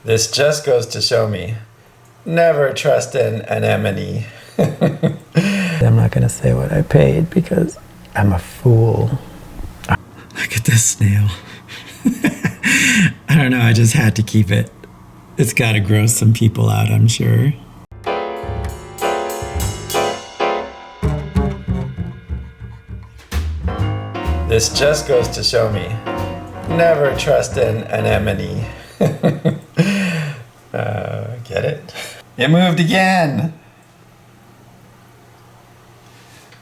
This just goes to show me, never trust an anemone. I'm not gonna say what I paid because I'm a fool. Look at this snail. I don't know, I just had to keep it. It's gotta gross some people out, I'm sure. This just goes to show me, never trust an anemone. Get it? It moved again.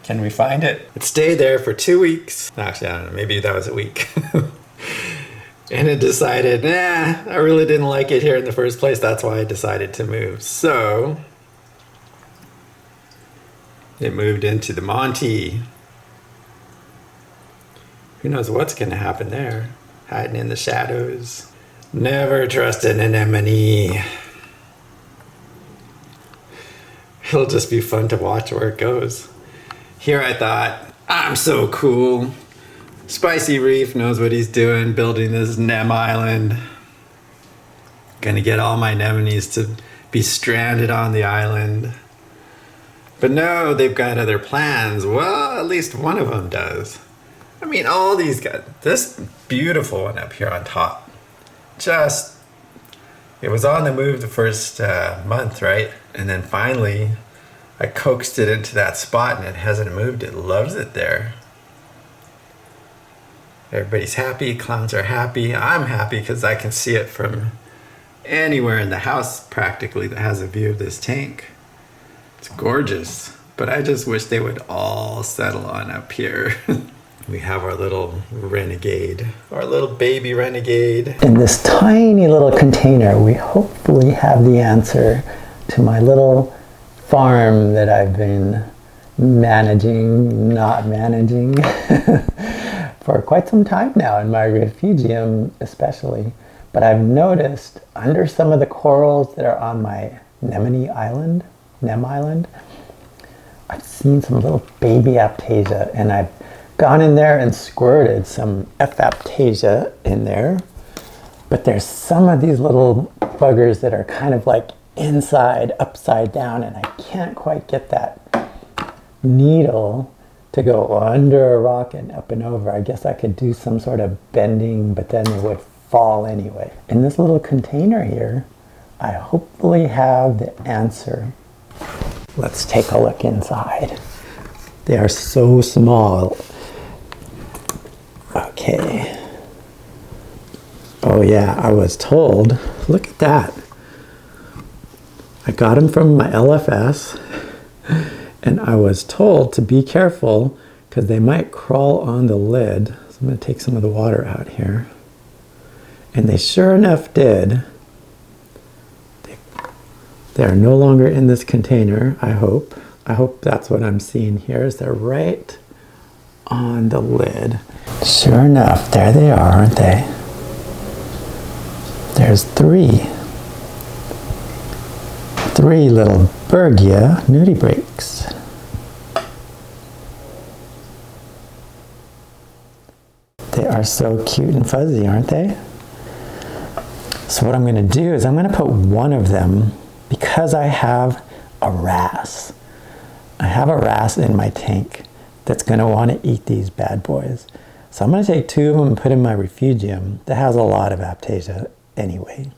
Can we find it? It stayed there for 2 weeks. Actually, I don't know, maybe that was a week. And it decided, I really didn't like it here in the first place. That's why I decided to move. So, it moved into the Monte. Who knows what's gonna happen there? Hiding in the shadows. Never trust an anemone. It'll just be fun to watch where it goes. Here I thought, I'm so cool. Spicy Reef knows what he's doing, building this Nem Island. Gonna get all my anemones to be stranded on the island. But no, they've got other plans. Well, at least one of them does. I mean, all these guys, this beautiful one up here on top, it was on the move the first month, right? And then finally, I coaxed it into that spot and it hasn't moved. It loves it there. Everybody's happy, clowns are happy. I'm happy because I can see it from anywhere in the house practically that has a view of this tank. It's gorgeous, but I just wish they would all settle on up here. We have our little renegade, our little baby renegade. In this tiny little container, we hopefully have the answer to my little farm that I've been not managing for quite some time now, in my refugium especially. But I've noticed under some of the corals that are on my Nem Island, I've seen some little baby Aptasia, and I've gone in there and squirted some F-Aiptasia in there. But there's some of these little buggers that are kind of like inside, upside down, and I can't quite get that needle to go under a rock and up and over. I guess I could do some sort of bending, but then it would fall anyway. In this little container here, I hopefully have the answer. Let's take a look inside. They are so small. Okay. Oh yeah, I was told, look at that. I got them from my LFS, and I was told to be careful because they might crawl on the lid. So I'm going to take some of the water out here. And they sure enough did. They are no longer in this container, I hope. I hope that's what I'm seeing here, is they're right on the lid. Sure enough, there they are, aren't they? There's three little Berghia nudibranchs. They are so cute and fuzzy, aren't they? So what I'm going to do is I'm going to put one of them, because I have a wrasse. I have a wrasse in my tank that's going to want to eat these bad boys. So I'm going to take two of them and put in my refugium that has a lot of Aptasia anyway.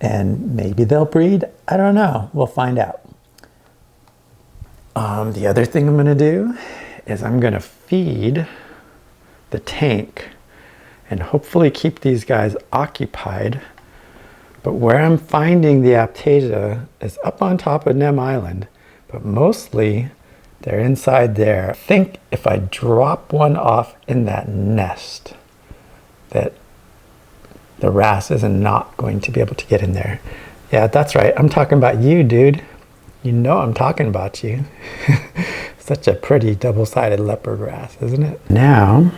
And maybe they'll breed. I don't know. We'll find out. The other thing I'm going to do is I'm going to feed the tank and hopefully keep these guys occupied. But where I'm finding the Aptasia is up on top of Nem Island, but mostly they're inside there. I think if I drop one off in that nest, that the wrasse is not going to be able to get in there. Yeah, that's right. I'm talking about you, dude. You know I'm talking about you. Such a pretty double-sided leopard wrasse, isn't it? Now,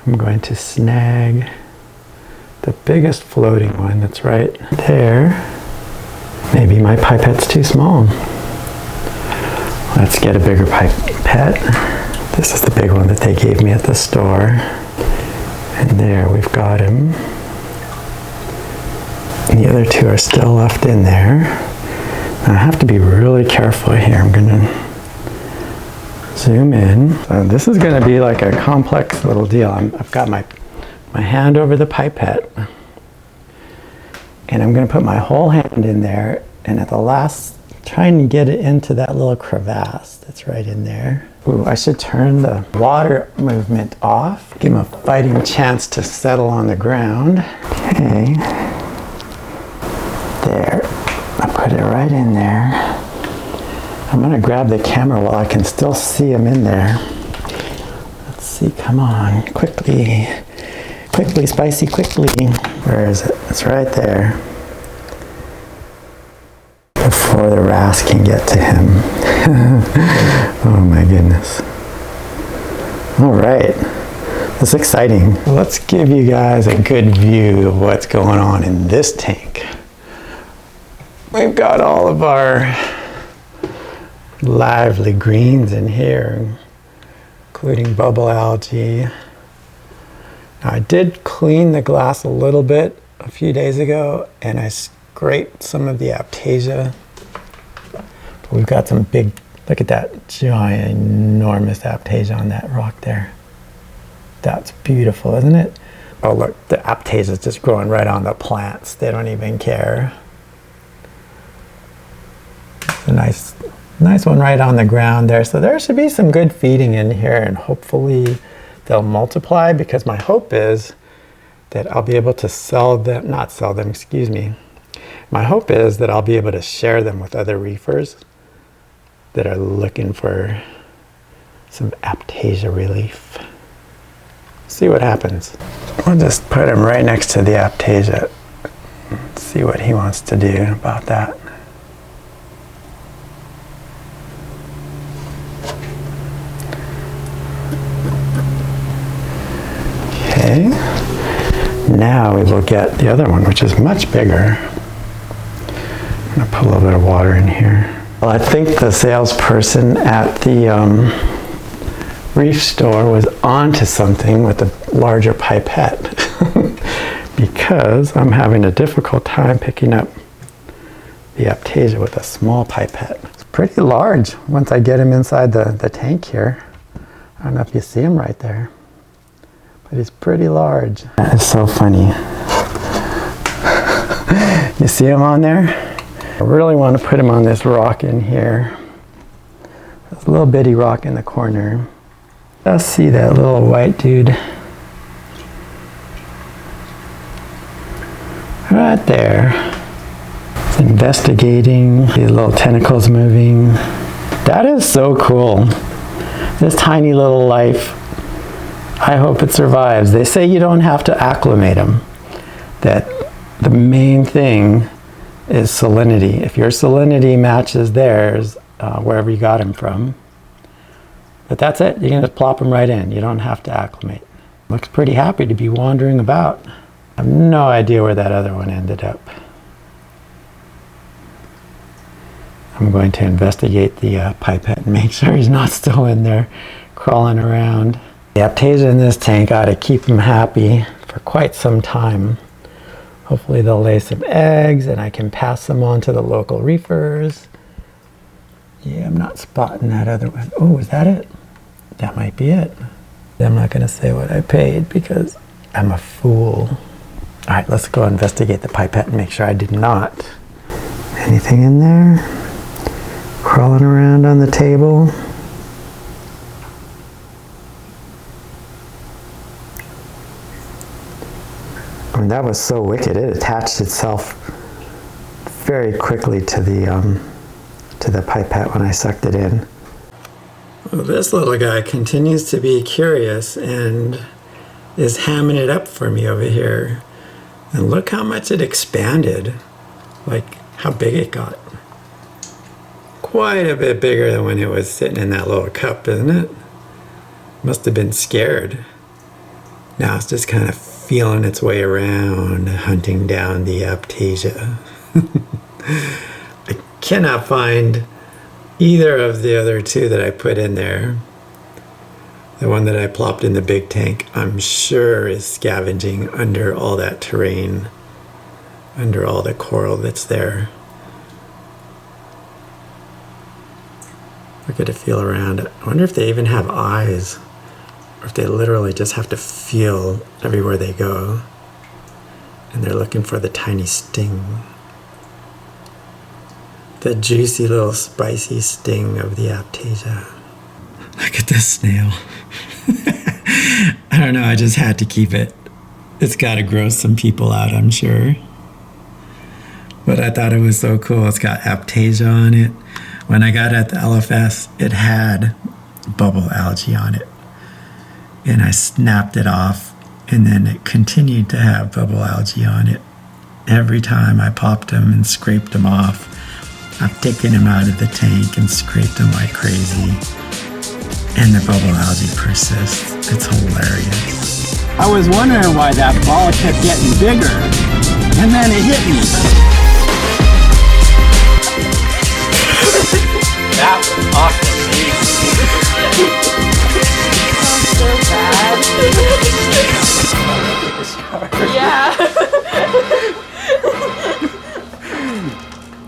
I'm going to snag the biggest floating one that's right there. Maybe my pipette's too small. Let's get a bigger pipette. This is the big one that they gave me at the store. And there, we've got him. the other two are still left in there. I have to be really careful here. I'm gonna zoom in. So this is gonna be like a complex little deal. I've got my hand over the pipette, and I'm gonna put my whole hand in there, and at the last, trying to get it into that little crevasse that's right in there. Ooh, I should turn the water movement off. Give him a fighting chance to settle on the ground. Okay. There. I put it right in there. I'm gonna grab the camera while I can still see him in there. Let's see, come on, quickly. Quickly, Spicy, quickly. Where is it? It's right there. Before the wrasse can get to him. Oh my goodness. All right, that's exciting. Let's give you guys a good view of what's going on in this tank. We've got all of our lively greens in here, including bubble algae. Now, I did clean the glass a little bit a few days ago, and I scraped some of the Aptasia. But we've got some big, look at that giant, enormous Aptasia on that rock there. That's beautiful, isn't it? Oh look, the Aptasia is just growing right on the plants. They don't even care. It's a nice one right on the ground there. So there should be some good feeding in here, and hopefully they'll multiply, because my hope is that I'll be able to not sell them, excuse me. My hope is that I'll be able to share them with other reefers that are looking for some Aptasia relief. See what happens. We'll just put him right next to the Aptasia. See what he wants to do about that. Okay, now we will get the other one, which is much bigger. I'm gonna put a little bit of water in here. Well, I think the salesperson at the Reef store was onto something with the larger pipette because I'm having a difficult time picking up the Aptasia with a small pipette. It's pretty large once I get him inside the tank here. I don't know if you see him right there, but he's pretty large. That is so funny. You see him on there? I really want to put him on this rock in here. This little bitty rock in the corner. Let's see that little white dude. Right there. It's investigating. These little tentacles moving. That is so cool. This tiny little life. I hope it survives. They say you don't have to acclimate them. That the main thing is salinity. If your salinity matches theirs, wherever you got them from. But that's it. You can just plop them right in. You don't have to acclimate. Looks pretty happy to be wandering about. I have no idea where that other one ended up. I'm going to investigate the pipette and make sure he's not still in there crawling around. The Aptasia in this tank ought to keep him happy for quite some time. Hopefully they'll lay some eggs and I can pass them on to the local reefers. Yeah, I'm not spotting that other one. Oh, is that it? That might be it. I'm not going to say what I paid because I'm a fool. All right, let's go investigate the pipette and make sure I did not. Anything in there? Crawling around on the table. I mean, that was so wicked. It attached itself very quickly to the pipette when I sucked it in. Well, this little guy continues to be curious and is hamming it up for me over here. And look how much it expanded. Like how big it got. Quite a bit bigger than when it was sitting in that little cup, isn't it? Must have been scared. Now it's just kind of feeling its way around, hunting down the Aptasia. I cannot find either of the other two that I put in there. The one that I plopped in the big tank, I'm sure is scavenging under all that terrain. under all the coral that's there. Look at it, feel around. I wonder if they even have eyes, or if they literally just have to feel everywhere they go. And they're looking for the tiny sting. The juicy little spicy sting of the Aptasia. Look at this snail. I don't know, I just had to keep it. It's got to gross some people out, I'm sure. But I thought it was so cool. It's got Aptasia on it. When I got it at the LFS, it had bubble algae on it. And I snapped it off, and then it continued to have bubble algae on it. Every time I popped them and scraped them off, I've taken them out of the tank and scraped them like crazy. And the bubble algae persists. It's hilarious. I was wondering why that ball kept getting bigger, and then it hit me. That was awesome. So bad. Yeah.